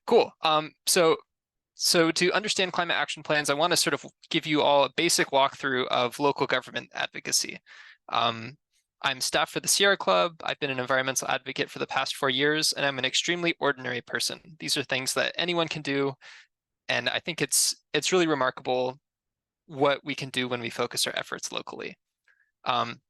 Cool. So to understand climate action plans, I want to sort of give you all a basic walkthrough of local government advocacy. Um, I'm staff for the Sierra Club. I've been an environmental advocate for the past 4 years, and I'm an extremely ordinary person. These are things that anyone can do, and I think it's really remarkable what we can do when we focus our efforts locally. Um,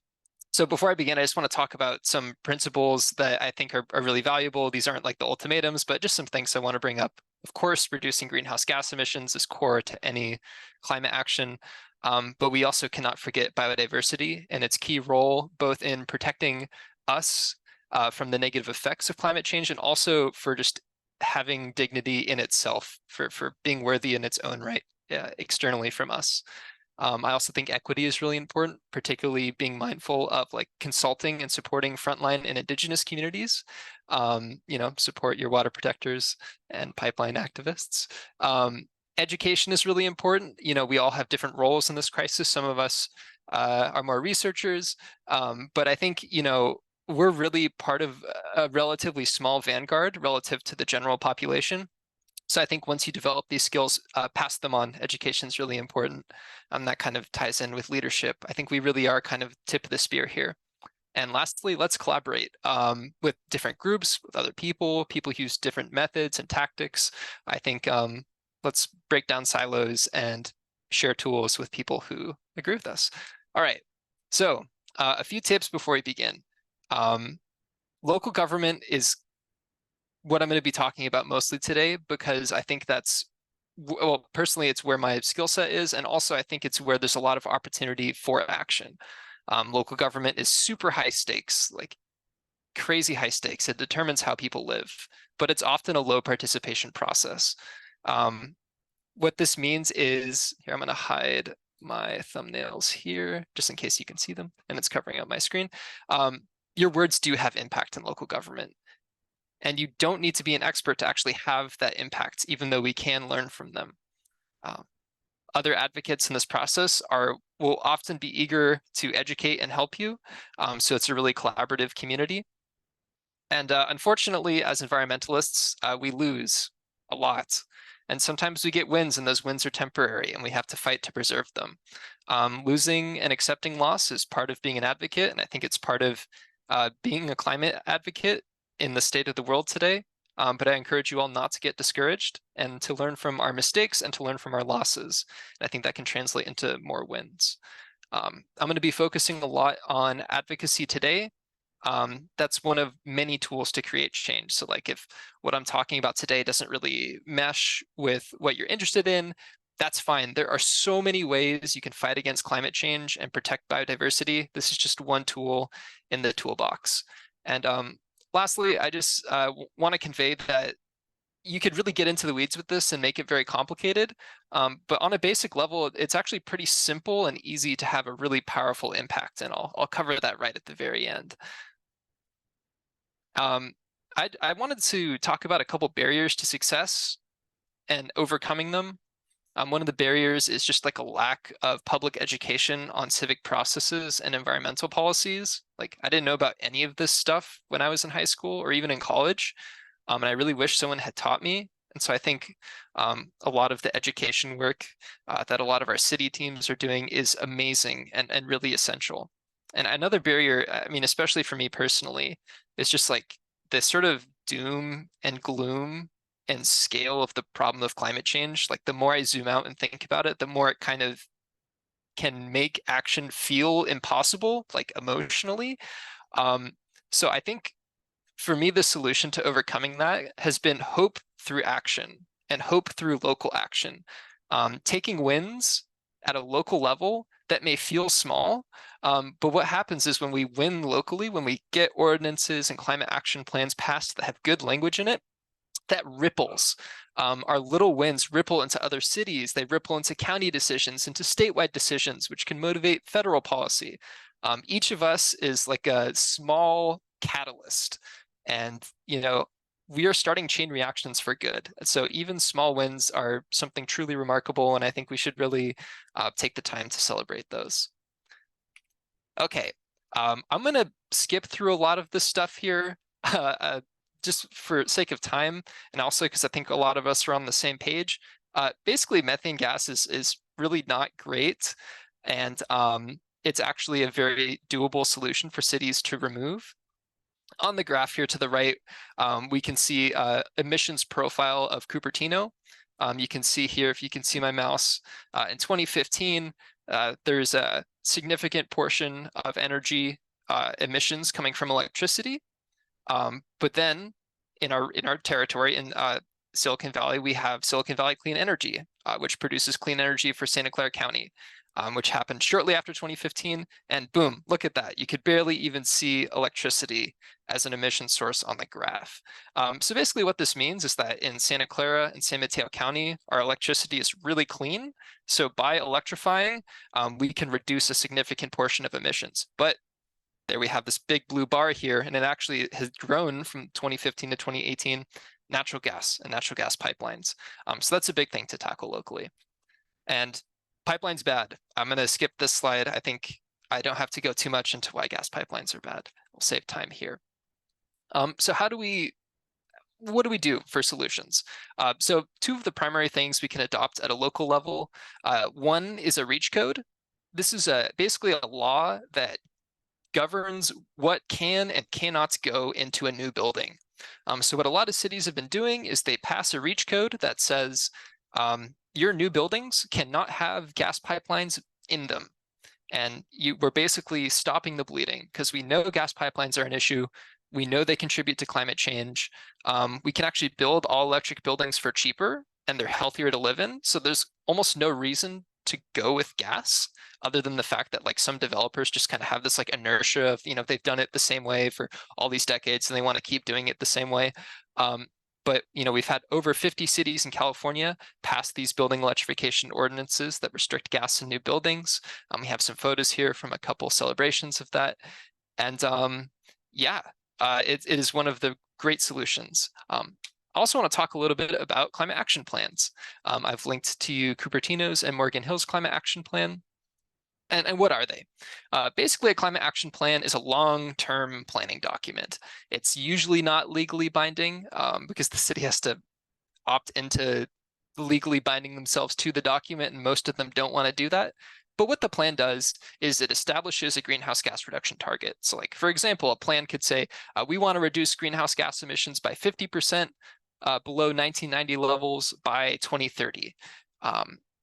so before I begin, I just want to talk about some principles that I think are really valuable. These aren't like the ultimatums, but just some things I want to bring up. Of course, reducing greenhouse gas emissions is core to any climate action, but we also cannot forget biodiversity and its key role both in protecting us from the negative effects of climate change and also for just having dignity in itself, for being worthy in its own right, externally from us. I also think equity is really important, particularly being mindful of like consulting and supporting frontline and indigenous communities. Support your water protectors and pipeline activists. Education is really important. We all have different roles in this crisis. Some of us are more researchers, but I think, we're really part of a relatively small vanguard relative to the general population. So I think once you develop these skills, pass them on. Education is really important. That kind of ties in with leadership. I think we really are kind of tip of the spear here. And lastly, let's collaborate with different groups, with other people who use different methods and tactics. I think let's break down silos and share tools with people who agree with us. All right, so a few tips before we begin. Local government is what I'm going to be talking about mostly today, because I think well, personally, it's where my skill set is. And also, I think it's where there's a lot of opportunity for action. Local government is super high stakes, like crazy high stakes. It determines how people live, but it's often a low participation process. What this means is, here, I'm going to hide my thumbnails here, just in case you can see them, and it's covering up my screen. Your words do have impact in local government. And you don't need to be an expert to actually have that impact, even though we can learn from them. Other advocates in this process will often be eager to educate and help you. So it's a really collaborative community. And unfortunately, as environmentalists, we lose a lot. And sometimes we get wins, and those wins are temporary, and we have to fight to preserve them. Losing and accepting loss is part of being an advocate, and I think it's part of being a climate advocate in the state of the world today. But I encourage you all not to get discouraged and to learn from our mistakes and to learn from our losses. And I think that can translate into more wins. I'm going to be focusing a lot on advocacy today. That's one of many tools to create change. So like if what I'm talking about today doesn't really mesh with what you're interested in, that's fine. There are so many ways you can fight against climate change and protect biodiversity. This is just one tool in the toolbox. And lastly, I just want to convey that you could really get into the weeds with this and make it very complicated. But on a basic level, it's actually pretty simple and easy to have a really powerful impact. And I'll cover that right at the very end. I wanted to talk about a couple barriers to success and overcoming them. One of the barriers is just like a lack of public education on civic processes and environmental policies. Like I didn't know about any of this stuff when I was in high school or even in college. And I really wish someone had taught me. And so I think a lot of the education work that a lot of our city teams are doing is amazing and really essential. And another barrier, I mean, especially for me personally, is just like this sort of doom and gloom and scale of the problem of climate change. Like the more I zoom out and think about it, the more it kind of can make action feel impossible, like emotionally. So I think for me, the solution to overcoming that has been hope through action and hope through local action. Taking wins at a local level that may feel small, but what happens is when we win locally, when we get ordinances and climate action plans passed that have good language in it, that ripples. Our little wins ripple into other cities. They ripple into county decisions, into statewide decisions, which can motivate federal policy. Each of us is like a small catalyst. And, we are starting chain reactions for good. So even small wins are something truly remarkable. And I think we should really take the time to celebrate those. Okay, I'm going to skip through a lot of this stuff here. just for sake of time, and also because I think a lot of us are on the same page, basically methane gas is really not great, and it's actually a very doable solution for cities to remove. On the graph here to the right, we can see emissions profile of Cupertino. You can see here, if you can see my mouse, in 2015, there's a significant portion of energy emissions coming from electricity. But then in our territory in Silicon Valley, we have Silicon Valley Clean Energy, which produces clean energy for Santa Clara County, which happened shortly after 2015. And boom, look at that. You could barely even see electricity as an emission source on the graph. So basically what this means is that in Santa Clara and San Mateo County, our electricity is really clean. So by electrifying, we can reduce a significant portion of emissions. But there we have this big blue bar here, and it actually has grown from 2015 to 2018, natural gas and natural gas pipelines. So that's a big thing to tackle locally. And pipelines bad. I'm going to skip this slide. I think I don't have to go too much into why gas pipelines are bad. We'll save time here. So what do we do for solutions? So two of the primary things we can adopt at a local level. One is a REACH code. This is basically a law that governs what can and cannot go into a new building. So what a lot of cities have been doing is they pass a REACH code that says your new buildings cannot have gas pipelines in them. And we're basically stopping the bleeding because we know gas pipelines are an issue. We know they contribute to climate change. We can actually build all electric buildings for cheaper, and they're healthier to live in. So there's almost no reason to go with gas, other than the fact that like some developers just kind of have this like inertia of, they've done it the same way for all these decades and they want to keep doing it the same way. But we've had over 50 cities in California pass these building electrification ordinances that restrict gas in new buildings. We have some photos here from a couple celebrations of that. And it is one of the great solutions. I also want to talk a little bit about climate action plans. I've linked to you Cupertino's and Morgan Hill's climate action plan. And what are they? Basically, a climate action plan is a long-term planning document. It's usually not legally binding because the city has to opt into legally binding themselves to the document, and most of them don't want to do that. But what the plan does is it establishes a greenhouse gas reduction target. So like, for example, a plan could say, we want to reduce greenhouse gas emissions by 50% below 1990 levels by 2030.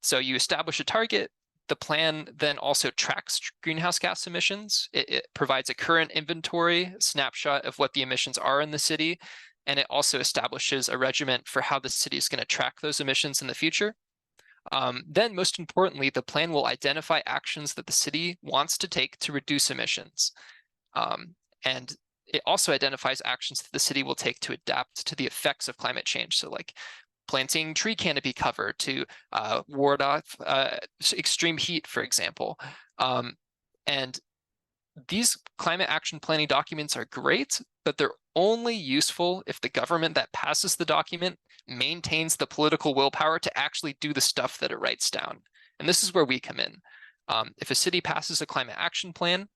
So you establish a target. The plan then also tracks greenhouse gas emissions. It provides a current inventory snapshot of what the emissions are in the city. And it also establishes a regimen for how the city is going to track those emissions in the future. Then, most importantly, the plan will identify actions that the city wants to take to reduce emissions. And it also identifies actions that the city will take to adapt to the effects of climate change. So like planting tree canopy cover to ward off extreme heat, for example. And these climate action planning documents are great, but they're only useful if the government that passes the document maintains the political willpower to actually do the stuff that it writes down. And this is where we come in. If a city passes a climate action plan,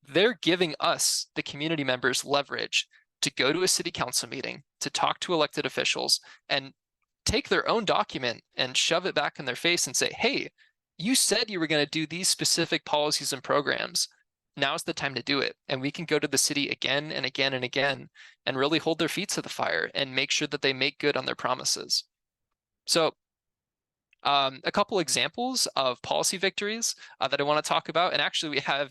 they're giving us, the community members, leverage to go to a city council meeting, to talk to elected officials, and take their own document and shove it back in their face and say, hey, you said you were going to do these specific policies and programs. Now's the time to do it. And we can go to the city again and again and again and really hold their feet to the fire and make sure that they make good on their promises. So a couple examples of policy victories that I want to talk about. And actually we have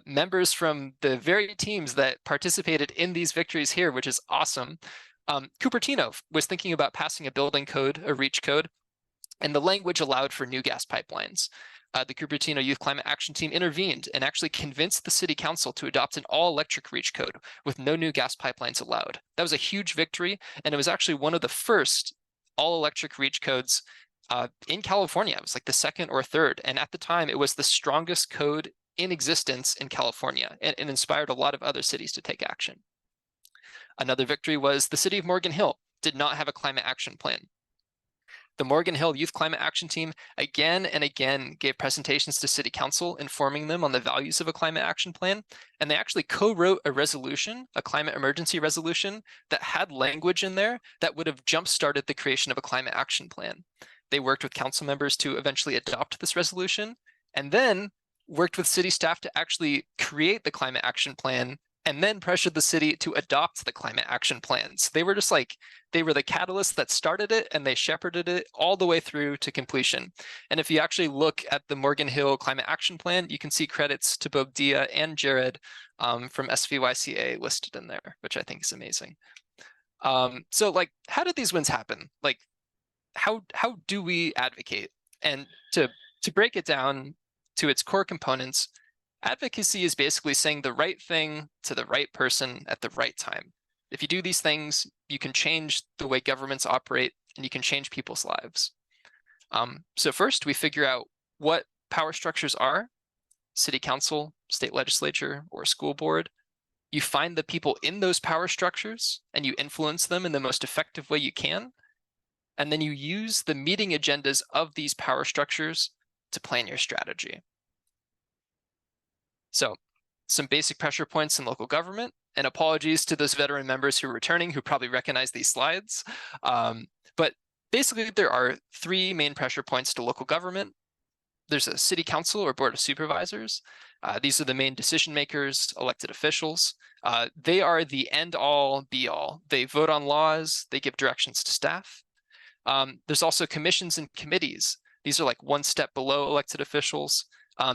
members from the very teams that participated in these victories here, which is awesome. Cupertino was thinking about passing a building code, a REACH code, and the language allowed for new gas pipelines. The Cupertino Youth Climate Action Team intervened and actually convinced the city council to adopt an all-electric REACH code with no new gas pipelines allowed. That was a huge victory, and it was actually one of the first all-electric REACH codes in California. It was like the second or third, and at the time, it was the strongest code in existence in California, and inspired a lot of other cities to take action. Another victory was the city of Morgan Hill did not have a climate action plan. The Morgan Hill Youth Climate Action Team again and again gave presentations to City Council informing them on the values of a climate action plan. And they actually co-wrote a resolution, a climate emergency resolution, that had language in there that would have jump-started the creation of a climate action plan. They worked with council members to eventually adopt this resolution, and then worked with city staff to actually create the climate action plan, and then pressured the city to adopt the climate action plans. They were just like, they were the catalyst that started it, and they shepherded it all the way through to completion. And if you actually look at the Morgan Hill Climate Action Plan, you can see credits to both Dia and Jared from SVYCA listed in there, which I think is amazing. So like, how did these wins happen? Like, how do we advocate? And to break it down to its core components, advocacy is basically saying the right thing to the right person at the right time. If you do these things, you can change the way governments operate, and you can change people's lives. So first, we figure out what power structures are: city council, state legislature, or school board. You find the people in those power structures, and you influence them in the most effective way you can. And then you use the meeting agendas of these power structures to plan your strategy. So some basic pressure points in local government, and apologies to those veteran members who are returning who probably recognize these slides. But basically, there are three main pressure points to local government. There's a city council or board of supervisors. These are the main decision makers, elected officials. They are the end all be all. They vote on laws, they give directions to staff. There's also commissions and committees. These are like one step below elected officials.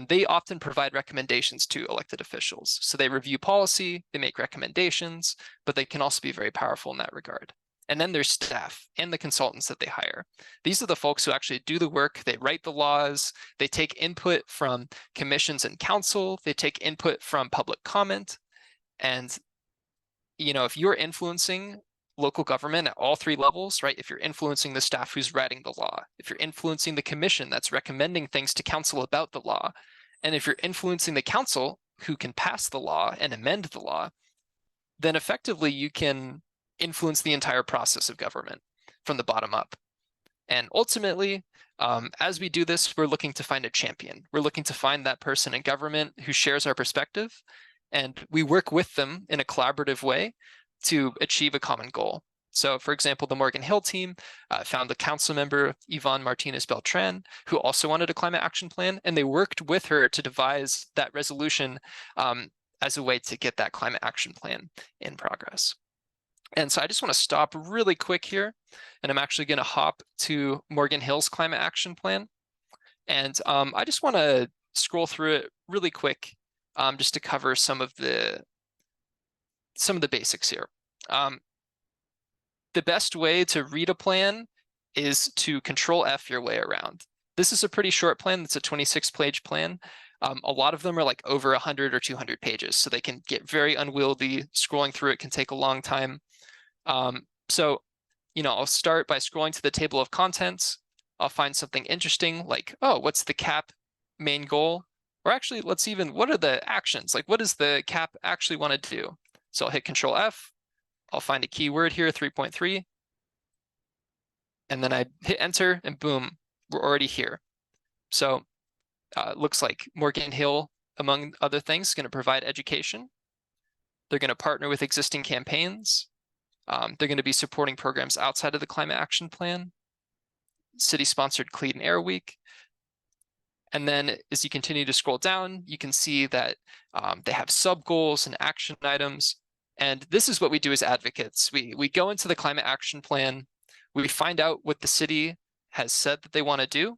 They often provide recommendations to elected officials. So they review policy, they make recommendations, but they can also be very powerful in that regard. And then there's staff and the consultants that they hire. These are the folks who actually do the work. They write the laws, they take input from commissions and council, they take input from public comment. And, you know, if you're influencing local government at all three levels, right? If you're influencing the staff who's writing the law, if you're influencing the commission that's recommending things to council about the law, and if you're influencing the council who can pass the law and amend the law, then effectively you can influence the entire process of government from the bottom up. And ultimately, as we do this, we're looking to find a champion. We're looking to find that person in government who shares our perspective, and we work with them in a collaborative way to achieve a common goal. So for example, the Morgan Hill team found the council member, Yvonne Martinez Beltran, who also wanted a climate action plan, and they worked with her to devise that resolution as a way to get that climate action plan in progress. And so I just want to stop really quick here, and I'm actually going to hop to Morgan Hill's climate action plan. And I just want to scroll through it really quick just to cover some of the basics here. The best way to read a plan is to Control F your way around. This is a pretty short plan. It's a 26-page plan. A lot of them are like over 100 or 200 pages, so they can get very unwieldy. Scrolling through it can take a long time. So, you know, I'll start by scrolling to the table of contents. I'll find something interesting like, oh, what's the CAP main goal? Or actually, what are the actions? Like, what does the CAP actually want to do? So I'll hit Control F. I'll find a keyword here, 3.3. And then I hit enter, and boom, we're already here. So it looks like Morgan Hill, among other things, is going to provide education. They're going to partner with existing campaigns. They're going to be supporting programs outside of the Climate Action Plan, city-sponsored Clean Air Week. And then as you continue to scroll down, you can see that they have sub-goals and action items. And this is what we do as advocates. We go into the Climate Action Plan, we find out what the city has said that they want to do.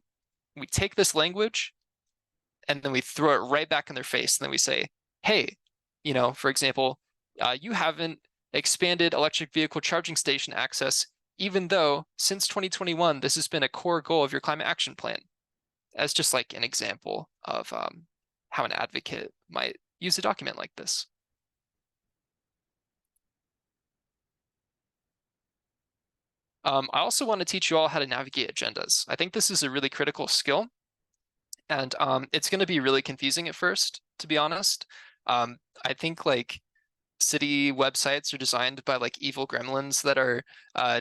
We take this language, and then we throw it right back in their face. And then we say, hey, you know, for example, you haven't expanded electric vehicle charging station access, even though since 2021, this has been a core goal of your Climate Action Plan. As just like an example of how an advocate might use a document like this. I also want to teach you all how to navigate agendas. I think this is a really critical skill, and it's going to be really confusing at first, to be honest. I think like city websites are designed by like evil gremlins that are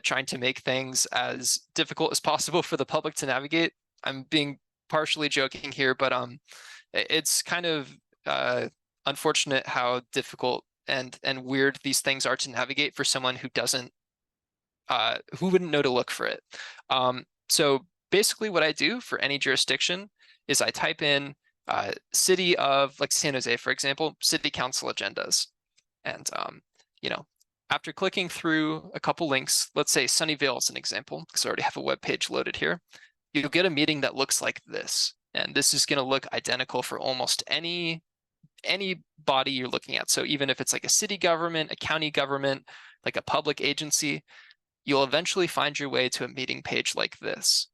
trying to make things as difficult as possible for the public to navigate. I'm being partially joking here, but it's kind of unfortunate how difficult and weird these things are to navigate for someone who doesn't who wouldn't know to look for it. So basically what I do for any jurisdiction is I type in city of, like San Jose, for example, city council agendas. And, you know, after clicking through a couple links, let's say Sunnyvale is an example, because I already have a web page loaded here, you'll get a meeting that looks like this. And this is going to look identical for almost any body you're looking at. So even if it's like a city government, a county government, like a public agency, you'll eventually find your way to a meeting page like this.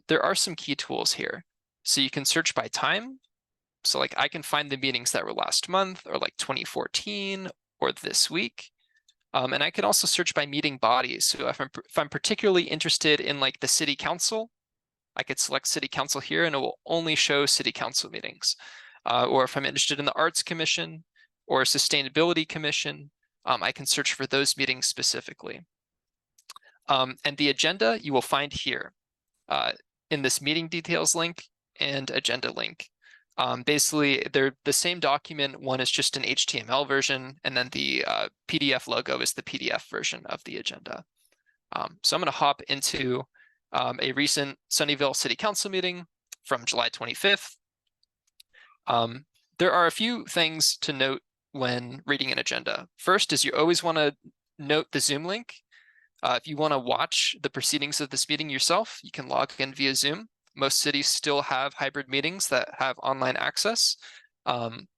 There are some key tools here. So you can search by time. So like I can find the meetings that were last month or like 2014 or this week. And I can also search by meeting bodies. So if I'm particularly interested in like the city council, I could select city council here and it will only show city council meetings. Or if I'm interested in the arts commission or sustainability commission, I can search for those meetings specifically. And the agenda you will find here in this meeting details link and agenda link. Basically, they're the same document. One is just an HTML version, and then the PDF logo is the PDF version of the agenda. So I'm going to hop into a recent Sunnyvale City Council meeting from July 25th. There are a few things to note when reading an agenda. First is you always want to note the Zoom link. If you want to watch the proceedings of this meeting yourself, you can log in via Zoom. Most cities still have hybrid meetings that have online access.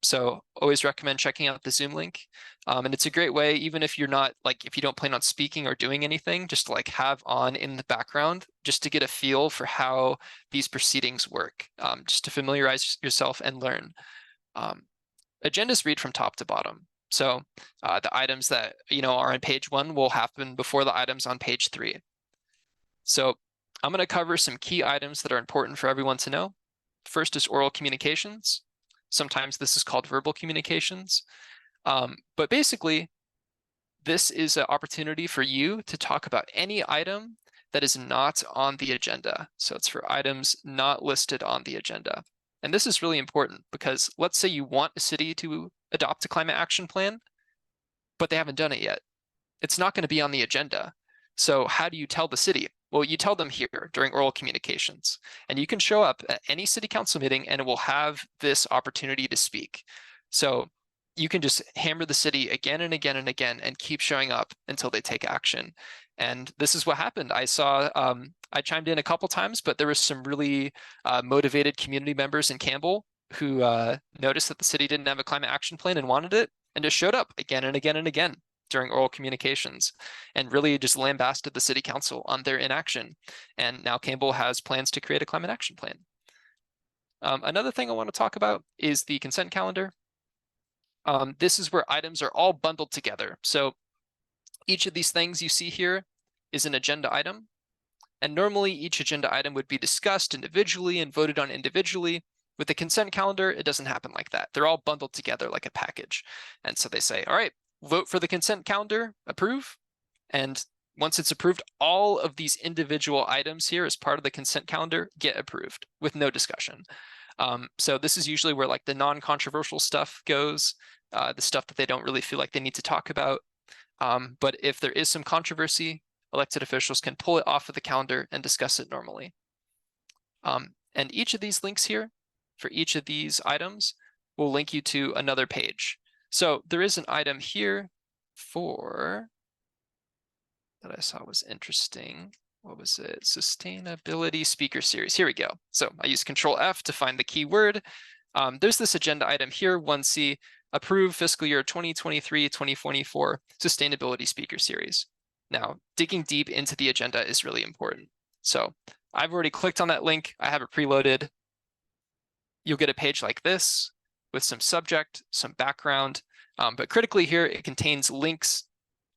So always recommend checking out the Zoom link. And it's a great way, even if you're not like, if you don't plan on speaking or doing anything, just to like have on in the background, just to get a feel for how these proceedings work, just to familiarize yourself and learn. Agendas read from top to bottom. So the items that are on page 1 will happen before the items on page 3. So I'm going to cover some key items that are important for everyone to know. First is oral communications. Sometimes this is called verbal communications. But basically, this is an opportunity for you to talk about any item that is not on the agenda. So it's for items not listed on the agenda. And this is really important because let's say you want a city to adopt a climate action plan, but they haven't done it yet. It's not going to be on the agenda. So how do you tell the city? Well, you tell them here during oral communications, and you can show up at any city council meeting and it will have this opportunity to speak. So you can just hammer the city again and again and again and keep showing up until they take action. And this is what happened. I saw, I chimed in a couple times, but there was some really motivated community members in Campbell who noticed that the city didn't have a climate action plan and wanted it, and just showed up again and again and again during oral communications and really just lambasted the city council on their inaction. And now Campbell has plans to create a climate action plan. Another thing I want to talk about is the consent calendar. This is where items are all bundled together. So each of these things you see here is an agenda item. And normally each agenda item would be discussed individually and voted on individually. With the consent calendar, it doesn't happen like that. They're all bundled together like a package. And so they say, all right, vote for the consent calendar, approve. And once it's approved, all of these individual items here as part of the consent calendar get approved with no discussion. So this is usually where like the non-controversial stuff goes, the stuff that they don't really feel like they need to talk about. But if there is some controversy, elected officials can pull it off of the calendar and discuss it normally. And each of these links here for each of these items will link you to another page. So there is an item here for that I saw was interesting. What was it? Sustainability speaker series. Here we go. So I use Control F to find the keyword. There's this agenda item here, 1C, approve fiscal year 2023-2024 sustainability speaker series. Now, digging deep into the agenda is really important. So I've already clicked on that link. I have it preloaded. You'll get a page like this with some subject, some background, but critically here, it contains links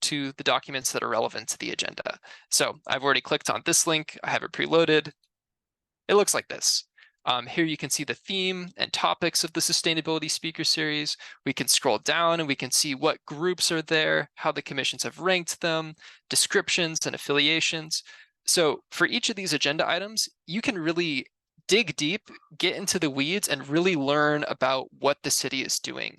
to the documents that are relevant to the agenda. So I've already clicked on this link. I have it preloaded. It looks like this. Here you can see the theme and topics of the sustainability speaker series. We can scroll down and we can see what groups are there, how the commissions have ranked them, descriptions and affiliations. So for each of these agenda items, you can really dig deep, get into the weeds, and really learn about what the city is doing.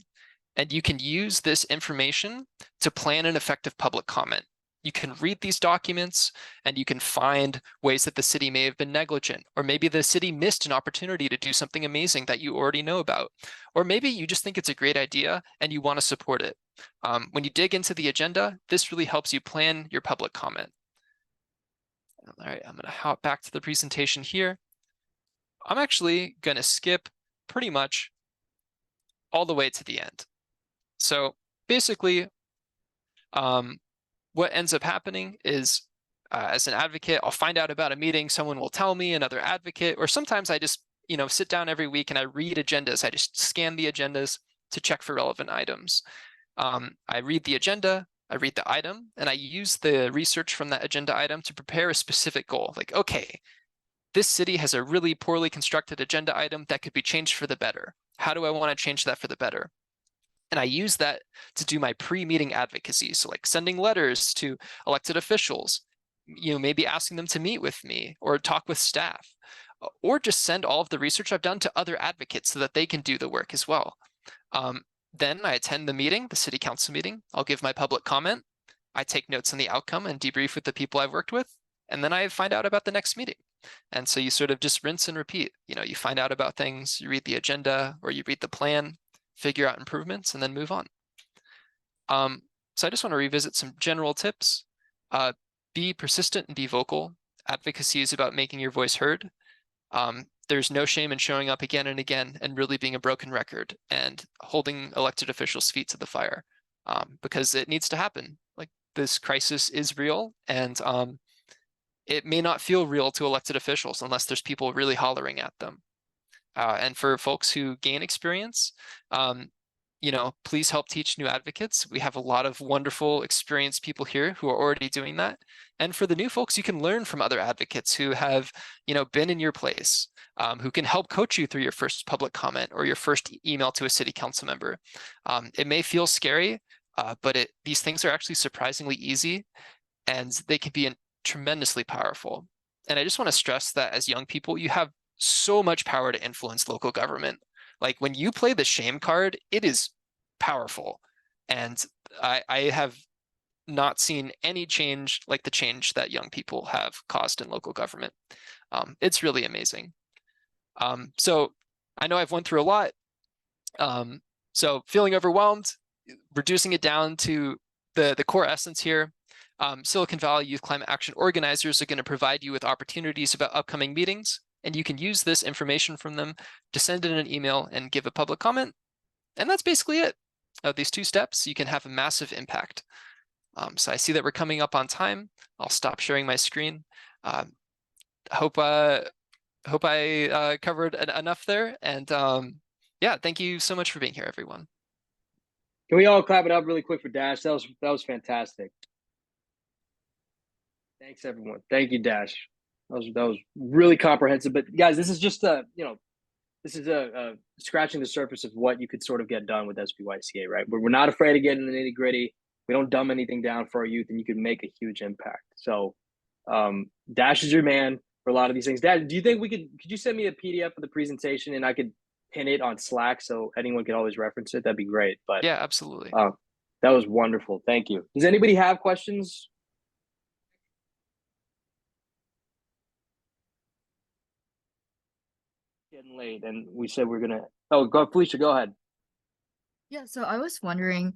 And you can use this information to plan an effective public comment. You can read these documents and you can find ways that the city may have been negligent, or maybe the city missed an opportunity to do something amazing that you already know about. Or maybe you just think it's a great idea and you want to support it. When you dig into the agenda, this really helps you plan your public comment. All right, I'm going to hop back to the presentation here. I'm actually going to skip pretty much all the way to the end. So basically, what ends up happening is as an advocate, I'll find out about a meeting, someone will tell me, another advocate, or sometimes I just sit down every week and I read agendas. I just scan the agendas to check for relevant items. I read the agenda, I read the item, and I use the research from that agenda item to prepare a specific goal. Like, okay, this city has a really poorly constructed agenda item that could be changed for the better. How do I want to change that for the better? And I use that to do my pre-meeting advocacy. So like sending letters to elected officials, maybe asking them to meet with me or talk with staff, or just send all of the research I've done to other advocates so that they can do the work as well. Then I attend the meeting, the city council meeting. I'll give my public comment. I take notes on the outcome and debrief with the people I've worked with. And then I find out about the next meeting. And so you sort of just rinse and repeat. You find out about things, you read the agenda or you read the plan, figure out improvements, and then move on. So I just want to revisit some general tips. Be persistent and be vocal. Advocacy is about making your voice heard. There's no shame in showing up again and again and really being a broken record and holding elected officials' feet to the fire, because it needs to happen. Like, this crisis is real, and it may not feel real to elected officials unless there's people really hollering at them. And for folks who gain experience, please help teach new advocates. We have a lot of wonderful, experienced people here who are already doing that. And for the new folks, you can learn from other advocates who have, been in your place, who can help coach you through your first public comment or your first email to a city council member. It may feel scary, but these things are actually surprisingly easy, and they can be tremendously powerful. And I just want to stress that as young people, you have so much power to influence local government. Like, when you play the shame card, it is powerful. And I have not seen any change like the change that young people have caused in local government. It's really amazing. So I know I've went through a lot. So feeling overwhelmed, reducing it down to the core essence here. Silicon Valley Youth Climate Action organizers are going to provide you with opportunities about upcoming meetings, and you can use this information from them to send in an email and give a public comment. And that's basically it. These 2 steps, you can have a massive impact. So I see that we're coming up on time. I'll stop sharing my screen. Hope I covered enough there. And yeah, thank you so much for being here, everyone. Can we all clap it up really quick for Dash? That was fantastic. Thanks, everyone. Thank you, Dash. That was really comprehensive. But guys, this is just this is a scratching the surface of what you could sort of get done with SBYCA, right? We're not afraid to get in the nitty gritty. We don't dumb anything down for our youth, and you can make a huge impact. So Dash is your man for a lot of these things. Dad, do you think could you send me a PDF of the presentation and I could pin it on Slack so anyone can always reference it? That'd be great. But yeah, absolutely. That was wonderful. Thank you. Does anybody have questions? Getting late, and we said we're gonna. Oh, go, Felicia. Go ahead. Yeah, so I was wondering,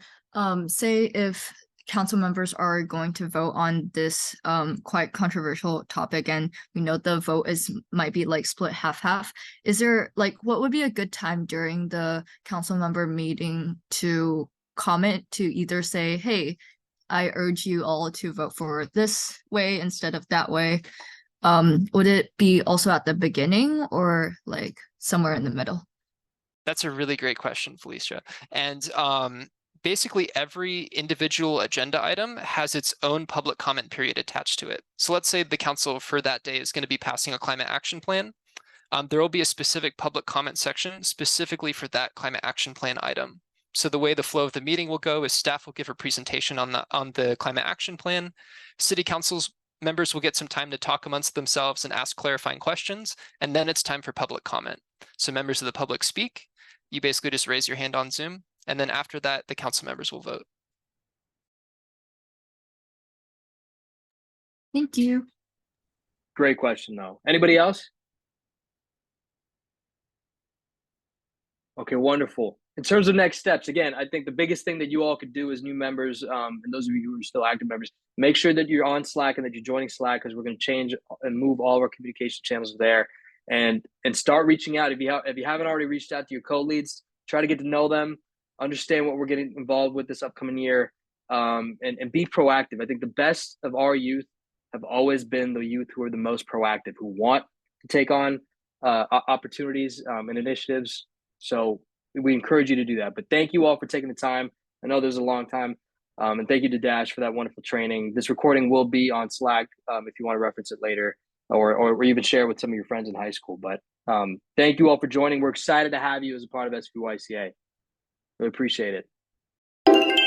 say if council members are going to vote on this quite controversial topic, and we know the vote might be like split half. Is there what would be a good time during the council member meeting to comment, to either say, hey, I urge you all to vote for this way instead of that way? Would it be also at the beginning or like somewhere in the middle? That's a really great question, Felicia. And basically every individual agenda item has its own public comment period attached to it. So let's say the council for that day is going to be passing a climate action plan. There will be a specific public comment section specifically for that climate action plan item. So the way the flow of the meeting will go is staff will give a presentation on the climate action plan. City council's members will get some time to talk amongst themselves and ask clarifying questions, and then it's time for public comment. So members of the public speak. You basically just raise your hand on Zoom, and then after that, the council members will vote. Thank you. Great question, though. Anybody else? Okay, wonderful. In terms of next steps, again, I think the biggest thing that you all could do as new members, and those of you who are still active members, make sure that you're on Slack and that you're joining Slack, because we're going to change and move all of our communication channels there, and start reaching out. If you haven't already reached out to your co-leads, try to get to know them, understand what we're getting involved with this upcoming year, and be proactive. I think the best of our youth have always been the youth who are the most proactive, who want to take on opportunities and initiatives. So we encourage you to do that. But thank you all for taking the time. I know there's a long time. And thank you to Dash for that wonderful training. This recording will be on Slack if you want to reference it later, or even share with some of your friends in high school. But thank you all for joining. We're excited to have you as a part of SBYCA. We appreciate it.